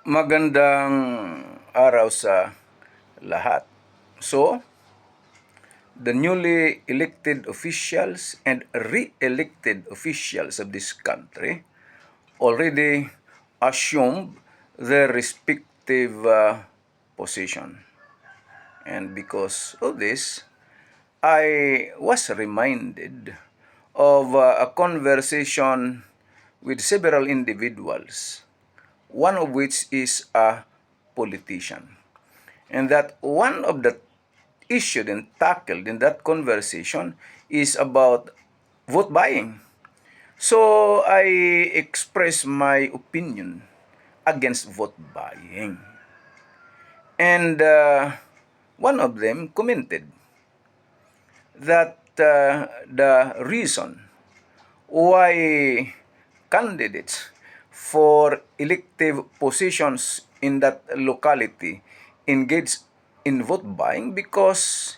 Magandang araw sa lahat. So, the newly elected officials and re-elected officials of this country already assumed their respective position. And because of this, I was reminded of a conversation with several individuals, one of which is a politician. And that one of the issues and tackled in that conversation is about vote buying. So I express my opinion against vote buying. And one of them commented that the reason why candidates for elective positions in that locality engage in vote buying because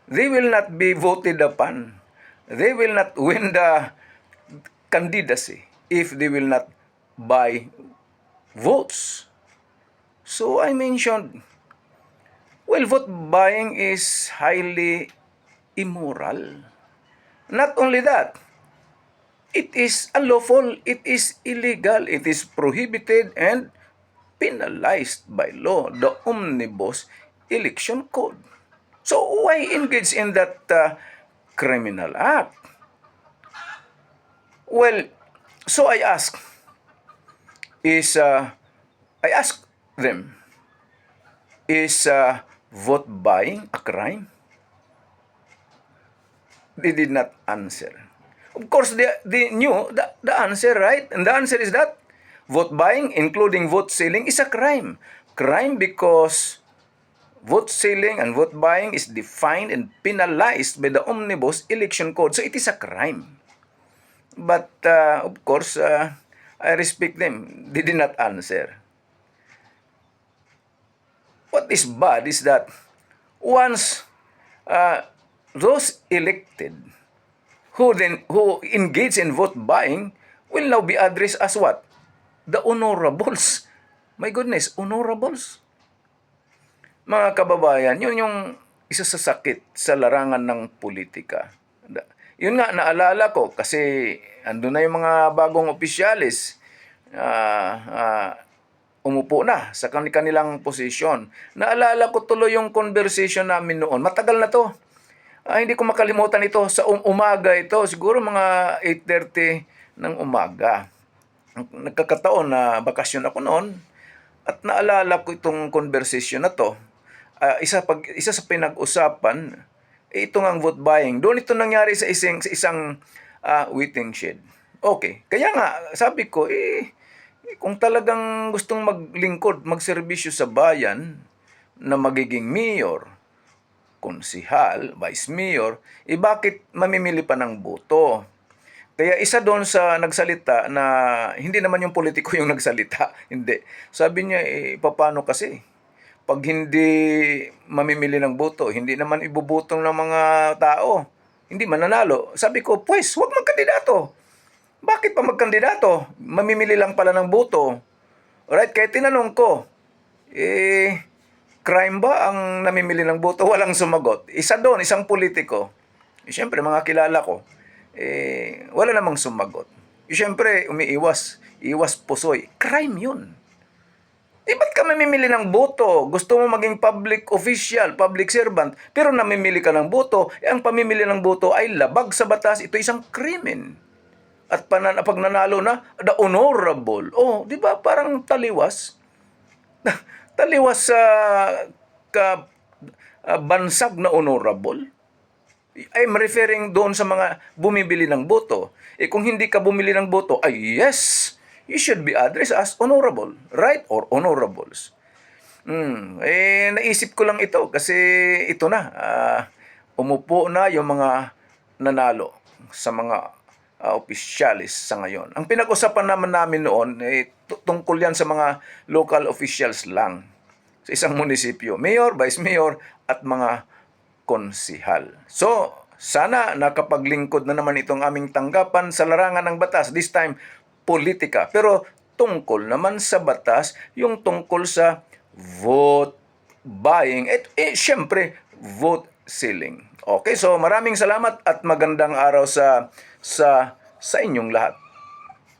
they will not be voted upon. They will not win the candidacy if they will not buy votes. So I mentioned, well, vote buying is highly immoral. Not only that, it is unlawful, it is illegal, it is prohibited and penalized by law, the Omnibus Election Code. So why engage in that criminal act? Well, so I ask them, is vote buying a crime? They did not answer. Of course, they knew the answer, right? And the answer is that vote buying, including vote selling, is a crime. Crime because vote selling and vote buying is defined and penalized by the Omnibus Election Code. So it is a crime. But of course, I respect them. They did not answer. What is bad is that once those elected who engage in vote buying will now be addressed as what? The honorables. My goodness, honorables. Mga kababayan, yun yung isa sa sakit sa larangan ng politika. Yun nga, naalala ko kasi andun na yung mga bagong opisyalis. Umupo na sa kanilang posisyon. Naalala ko tuloy yung conversation namin noon. Matagal na to. Hindi ko makalimutan ito. Sa umaga ito, siguro mga 8:30 ng umaga. Nagkakataon na bakasyon ako noon at naalala ko itong conversation na to. Isa sa pinag-usapan, ito ngang vote buying. Doon ito nangyari sa isang waiting shed. Okay. Kaya nga, sabi ko, kung talagang gustong maglingkod, magserbisyo sa bayan na magiging mayor, konsihal, vice mayor, bakit mamimili pa ng boto? Kaya isa doon sa nagsalita na hindi naman yung politiko yung nagsalita, hindi. Sabi niya, paano kasi? Pag hindi mamimili ng boto, hindi naman ibubutong ng mga tao, hindi mananalo. Sabi ko, pues, huwag magkandidato. Bakit pa magkandidato? Mamimili lang pala ng boto. Alright, kaya tinanong ko, crime ba ang namimili ng boto? Walang sumagot. Isa doon, isang politiko. Siyempre, mga kilala ko, wala namang sumagot. Siyempre, iwas pusoy. Crime yun. Ba't ka mamimili ng boto? Gusto mo maging public official, public servant, pero namimili ka ng boto, ang pamimili ng boto ay labag sa batas, ito isang krimen. At pag nanalo na, the honorable. Oh, di ba parang taliwas? Taliwas sa bansag na honorable. I'm referring doon sa mga bumibili ng boto. Kung hindi ka bumili ng boto, ay yes, you should be addressed as honorable, right? Or honorables. Naisip ko lang ito kasi ito na, umupo na yung mga nanalo sa mga opisyalis sa ngayon. Ang pinag-usapan namin noon, tungkol yan sa mga local officials lang sa isang munisipyo. Mayor, vice mayor, at mga konsihal. So, sana nakapaglingkod na naman itong aming tanggapan sa larangan ng batas. This time, politika. Pero tungkol naman sa batas, yung tungkol sa vote buying at syempre vote selling. Okay, so maraming salamat at magandang araw sa inyong lahat.